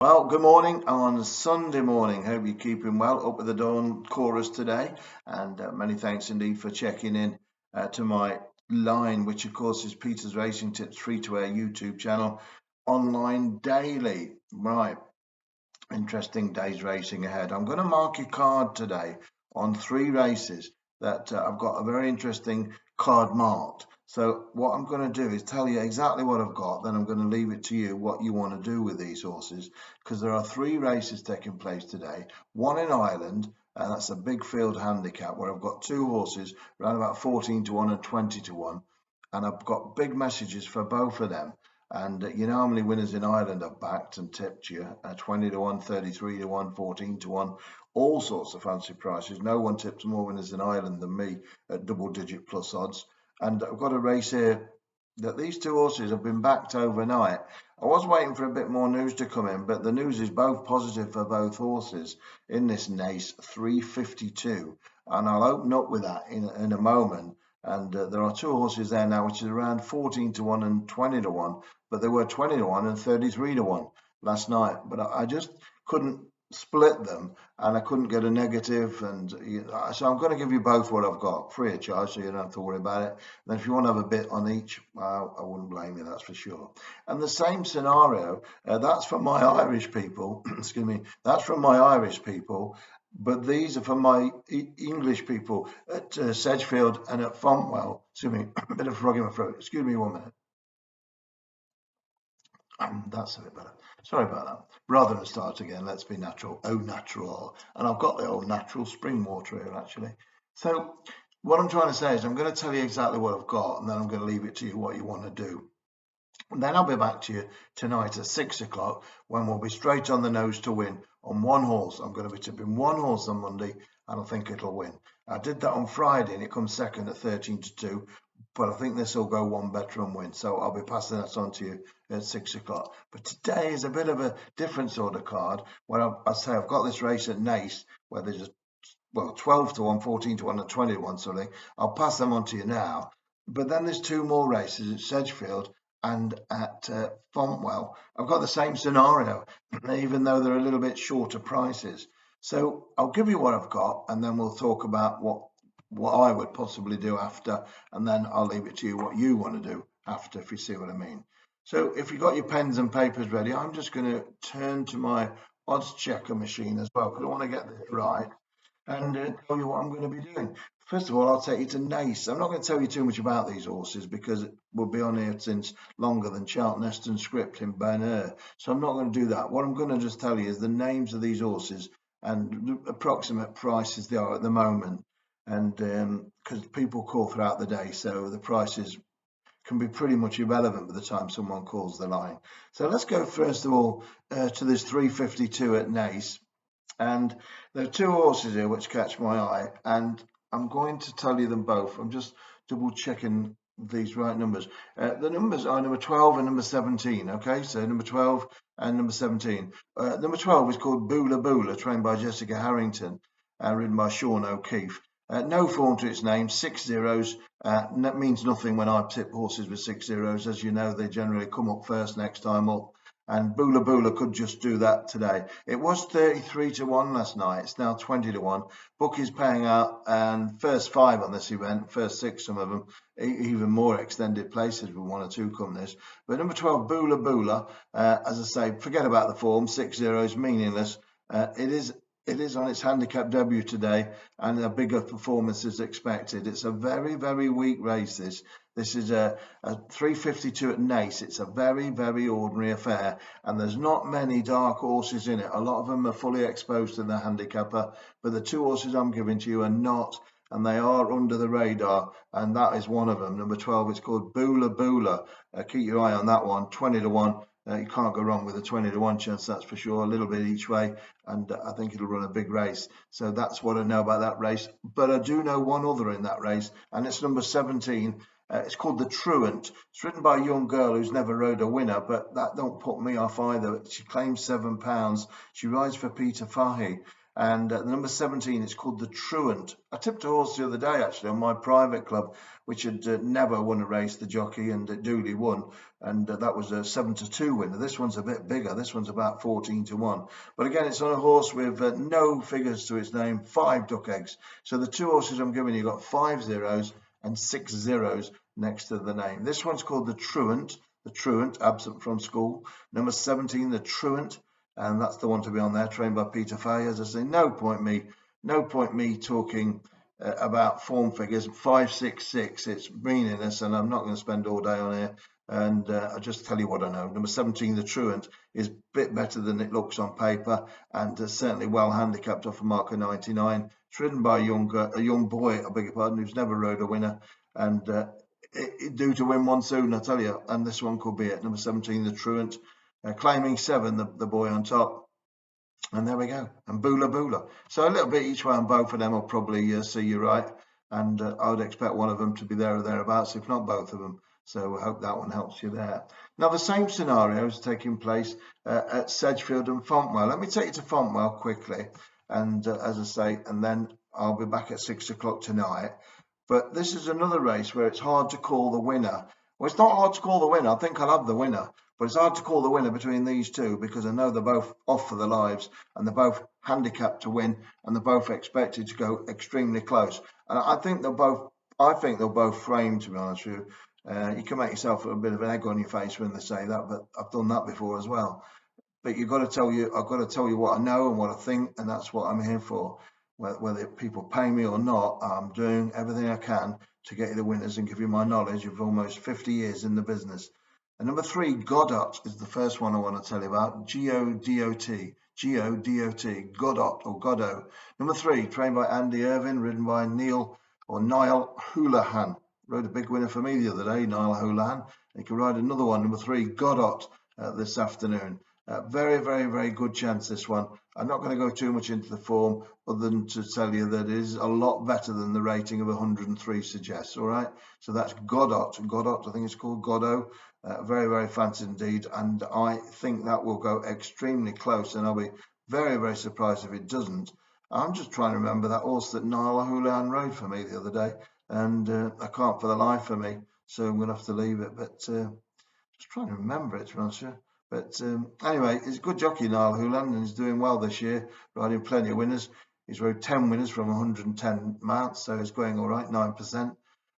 Well, good morning on Sunday morning. Hope you're keeping well. Up with the dawn chorus today, and many thanks indeed for checking in to my line, which of course is Peter's Racing Tips free to air YouTube channel, online daily. Right, interesting day's racing ahead. I'm going to mark your card today on three races that I've got a very interesting card marked. So what I'm going to do is tell you exactly what I've got, then I'm going to leave it to you what you want to do with these horses, because there are three races taking place today. One in Ireland, and that's a big field handicap where I've got two horses around about 14 to 1 and 20 to 1, and I've got big messages for both of them. And you know how many winners in Ireland I've backed and tipped you? 20 to 1, 33 to 1, 14 to 1, all sorts of fancy prices. No one tips more winners in Ireland than me at double digit plus odds. And I've got a race here that these two horses have been backed overnight. I was waiting for a bit more news to come in, but the news is both positive for both horses in this Nace 352. And I'll open up with that in a moment. And there are two horses there now, which is around 14 to 1 and 20 to 1, but they were 20 to 1 and 33 to 1 last night. But I just couldn't split them, and I couldn't get a negative, and so I'm going to give you both what I've got free of charge, so you don't have to worry about it. And then if you want to have a bit on each, I wouldn't blame you, that's for sure. And the same scenario, that's from my Irish people. Excuse me, that's from my Irish people, but these are from my English people at Sedgefield and at Fontwell. Excuse me, a bit of frog in my throat. Excuse me 1 minute. That's a bit better. Sorry about that. Rather than start again, let's be natural. Au natural. And I've got the old natural spring water here, actually. So what I'm trying to say is I'm going to tell you exactly what I've got, and then I'm going to leave it to you what you want to do. And then I'll be back to you tonight at 6 o'clock when we'll be straight on the nose to win on one horse. I'm going to be tipping one horse on Monday, and I think it'll win. I did that on Friday, and it comes second at 13 to 2. But I think this will go one better and win. So I'll be passing that on to you at 6 o'clock. But today is a bit of a different sort of card where I say I've got this race at Nace where there's just, 12 to 1, 14 to 1 and 20 to 1 something. I'll pass them on to you now. But then there's two more races at Sedgefield and at Fontwell. I've got the same scenario, even though they're a little bit shorter prices. So I'll give you what I've got, and then we'll talk about what I would possibly do after, and then I'll leave it to you what you want to do after, if you see what I mean. So if you've got your pens and papers ready, I'm just going to turn to my odds checker machine as well, because I want to get this right and tell you what I'm going to be doing. First of all, I'll take you to Nace. I'm not going to tell you too much about these horses because we'll be on here since longer than Charlton Heston Script in Ben Hur. So I'm not going to do that. What I'm going to just tell you is the names of these horses and the approximate prices they are at the moment. And because people call throughout the day, so the prices can be pretty much irrelevant by the time someone calls the line. So let's go first of all to this 352 at Nace. And there are two horses here which catch my eye, and I'm going to tell you them both. I'm just double checking these right numbers. The numbers are number 12 and number 17. Okay, so number 12 and number 17. Number 12 is called Boola Boola, trained by Jessica Harrington and ridden by Sean O'Keefe. No form to its name, 6 zeros. That means nothing when I tip horses with 6 zeros. As you know, they generally come up first next time up. And Boola Boola could just do that today. It was 33 to 1 last night. It's now 20 to 1. Bookies paying out, and first 5 on this event, first 6, some of them, even more extended places with 1 or 2 companies. But number 12, Boola Boola, as I say, forget about the form, 6 zeros, meaningless. It is on its handicap debut today, and a bigger performance is expected. It's a very, very weak race, this. This is a 352 at Nace. It's a very, very ordinary affair, and there's not many dark horses in it. A lot of them are fully exposed to the handicapper, but the two horses I'm giving to you are not, and they are under the radar, and that is one of them. Number 12, it's called Boola Boola. Keep your eye on that one, 20 to 1. You can't go wrong with a 20 to 1 chance, that's for sure. A little bit each way, and I think it'll run a big race. So that's what I know about that race. But I do know one other in that race, and it's number 17. It's called the Truant. It's ridden by a young girl who's never rode a winner, but that don't put me off either. She claims £7. She rides for Peter Fahey. And the number 17 is called the Truant. I tipped a horse the other day actually on my private club, which had never won a race, the jockey, and it duly won. And that was a 7-2 winner. This one's a bit bigger. This one's about 14-1. But again, it's on a horse with no figures to its name, 5 duck eggs. So the two horses I'm giving you got 5 zeros and 6 zeros next to the name. This one's called the Truant, absent from school. Number 17, the Truant, and that's the one to be on there, trained by Peter Fay. As I say, no point me talking about form figures. 566, it's meaningless, and I'm not going to spend all day on here. And I'll just tell you what I know. Number 17, the Truant, is a bit better than it looks on paper, and certainly well handicapped off a mark of 99. It's ridden by a young boy, I beg your pardon, who's never rode a winner, and due to win one soon, I tell you. And this one could be it. Number 17, the Truant, claiming 7, the boy on top. And there we go. And Boola Boola. So a little bit each way on both of them will probably see you right. And I would expect one of them to be there or thereabouts, if not both of them. So I hope that one helps you there. Now, the same scenario is taking place at Sedgefield and Fontwell. Let me take you to Fontwell quickly. And as I say, and then I'll be back at 6 o'clock tonight. But this is another race where it's hard to call the winner. Well, it's not hard to call the winner. I think I'll have the winner. But it's hard to call the winner between these two because I know they're both off for their lives and they're both handicapped to win and they're both expected to go extremely close. And I think they'll both frame, to be honest with you. You can make yourself a bit of an egg on your face when they say that, but I've done that before as well. But I've got to tell you what I know and what I think, and that's what I'm here for. Whether people pay me or not, I'm doing everything I can to get you the winners and give you my knowledge of almost 50 years in the business. And number 3, Godot, is the first one I want to tell you about. G-O-D-O-T, Godot or Godot. Number 3, trained by Andy Irvin, ridden by Niall Houlihan. Rode a big winner for me the other day, Niall Houlihan. He could ride another one, number 3, Godot, this afternoon. Very, very, very good chance, this one. I'm not going to go too much into the form other than to tell you that it is a lot better than the rating of 103 suggests, all right? So that's Godot, I think it's called Godot. Very, very fancy indeed, and I think that will go extremely close, and I'll be very, very surprised if it doesn't. I'm just trying to remember that horse that Niall Houlihan rode for me the other day, and I can't for the life of me, so I'm going to have to leave it, but just trying to remember it, to be honest with you. But anyway, he's a good jockey, Niall Houlihan, and he's doing well this year, riding plenty of winners. He's rode 10 winners from 110 mounts, so he's going all right, 9%,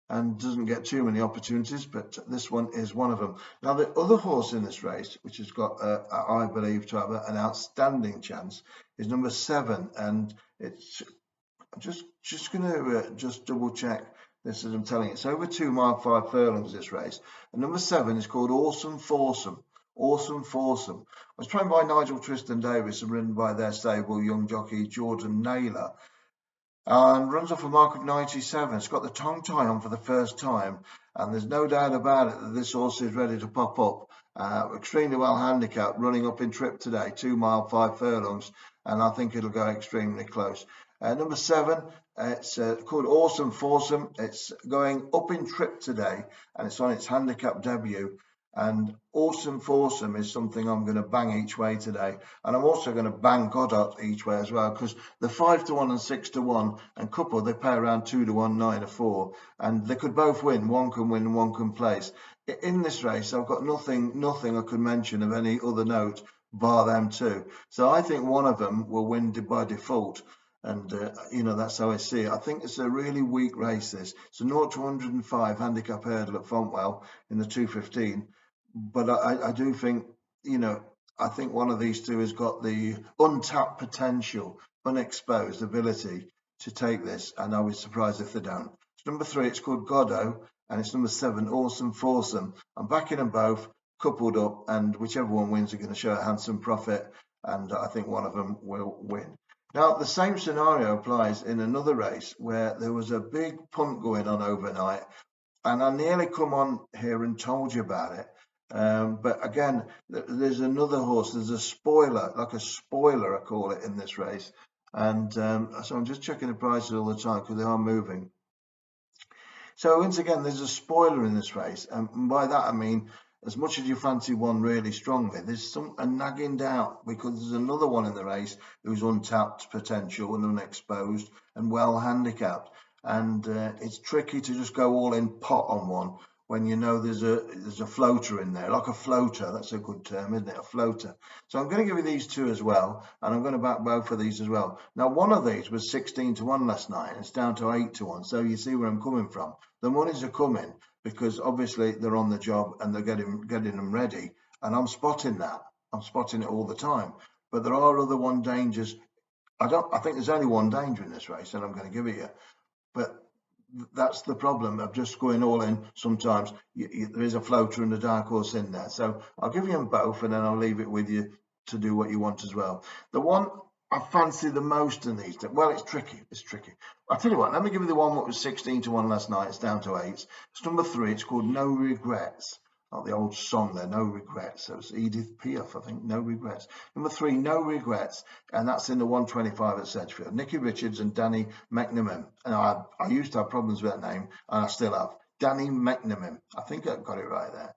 and doesn't get too many opportunities, but this one is one of them. Now, the other horse in this race, which has got, I believe, to have an outstanding chance, is number 7, and it's just going to just double check this as I'm telling you. It's over 2 mile 5 furlongs, this race, and number 7 is called Awesome Foursome. Awesome Foursome. It was trained by Nigel Tristan Davis and ridden by their stable young jockey Jordan Naylor, and runs off a mark of 97. It's got the tongue tie on for the first time, and there's no doubt about it that this horse is ready to pop up. Extremely well handicapped, running up in trip today, 2 mile 5 furlongs, and I think it'll go extremely close. Number 7, it's called Awesome Foursome. It's going up in trip today, and it's on its handicap debut. And Awesome Foursome is something I'm going to bang each way today. And I'm also going to bang Godot each way as well, because the 5-1 and 6-1 and couple, they pay around 2-1, 9-4. And they could both win. One can win and one can place. In this race, I've got nothing I could mention of any other note bar them two. So I think one of them will win by default. And, that's how I see it. I think it's a really weak race, this. It's a 0-105 handicap hurdle at Fontwell in the 2:15. But I do think, I think one of these two has got the untapped potential, unexposed ability to take this, and I was surprised if they don't. It's number 3, it's called Godot, and it's number 7, Awesome Foursome. I'm backing them both, coupled up, and whichever one wins are going to show a handsome profit, and I think one of them will win. Now, the same scenario applies in another race where there was a big punt going on overnight, and I nearly come on here and told you about it. But again, there's another horse, there's a spoiler, like a spoiler I call it, in this race, and so I'm just checking the prices all the time because they are moving. So once again, there's a spoiler in this race, and by that I mean as much as you fancy one really strongly, there's a nagging doubt, because there's another one in the race who's untapped potential and unexposed and well handicapped. And it's tricky to just go all in pot on one when you know there's a floater in there, like a floater. That's a good term, isn't it? A floater. So I'm going to give you these two as well, and I'm going to back both of these as well. Now, one of these was 16-1 last night, and it's down to 8-1. So you see where I'm coming from. The monies are coming because obviously they're on the job and they're getting them ready, and I'm spotting that. I'm spotting it all the time. But there are other one dangers. I think there's only one danger in this race, and I'm going to give it you. But that's the problem of just going all in. Sometimes there is a floater and a dark horse in there. So I'll give you them both, and then I'll leave it with you to do what you want as well. The one I fancy the most in these, well, it's tricky. It's tricky. I'll tell you what, let me give you the one that was 16-1 last night. It's down to 8. It's number 3. It's called No Regrets. Like the old song there, No Regrets. It was Edith Piaf, I think, No Regrets. Number 3, No Regrets, and that's in the 125 at Sedgefield. Nicky Richards and Danny McNamara. And I used to have problems with that name, and I still have. Danny McNamara. I think I got it right there.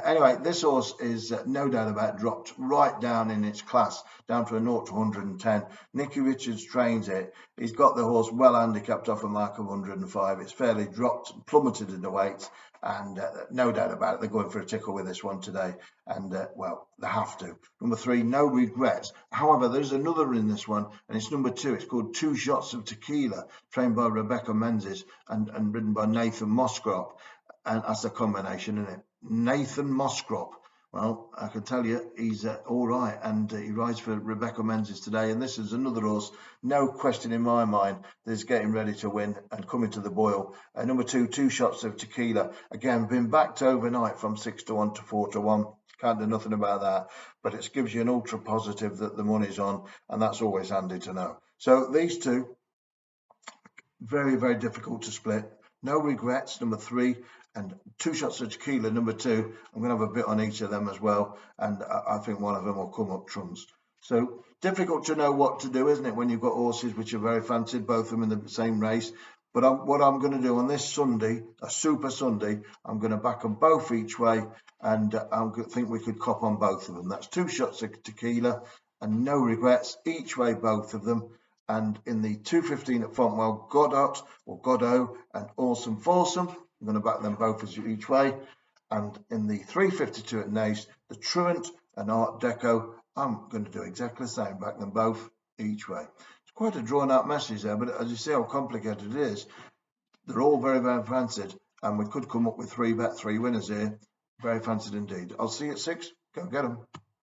Anyway, this horse is no doubt about dropped right down in its class, down to a 0 to 110. Nicky Richards trains it. He's got the horse well handicapped off a mark of 105. It's fairly dropped, plummeted in the weight, and no doubt about it, they're going for a tickle with this one today. And, well, they have to. Number 3, No Regrets. However, there's another in this one, and it's number 2. It's called 2 Shots of Tequila, trained by Rebecca Menzies and ridden by Nathan Moscrop. And that's a combination, isn't it? Nathan Moscrop. Well, I can tell you he's all right, and he rides for Rebecca Menzies today. And this is another horse, no question in my mind, that's getting ready to win and coming to the boil. Number 2, 2 Shots of Tequila. Again, been backed overnight from 6-1 to 4-1. Can't do nothing about that, but it gives you an ultra positive that the money's on, and that's always handy to know. So these two, very, very difficult to split. No Regrets, number 3, and 2 Shots of Tequila, number 2. I'm going to have a bit on each of them as well, and I think one of them will come up trumps. So difficult to know what to do, isn't it, when you've got horses which are very fancied, both of them in the same race. But what I'm going to do on this Sunday, a Super Sunday, I'm going to back them both each way, and I think we could cop on both of them. That's 2 Shots of Tequila and No Regrets, each way, both of them. And in the 215 at Fontwell, Godot and Awesome Foursome, I'm going to back them both as each way. And in the 352 at Naas, the Truant and Art Deco, I'm going to do exactly the same, back them both each way. It's quite a drawn out message there, but as you see how complicated it is, they're all very, very fancied, and we could come up with 3 winners here. Very fancied indeed. I'll see you at 6. Go get them.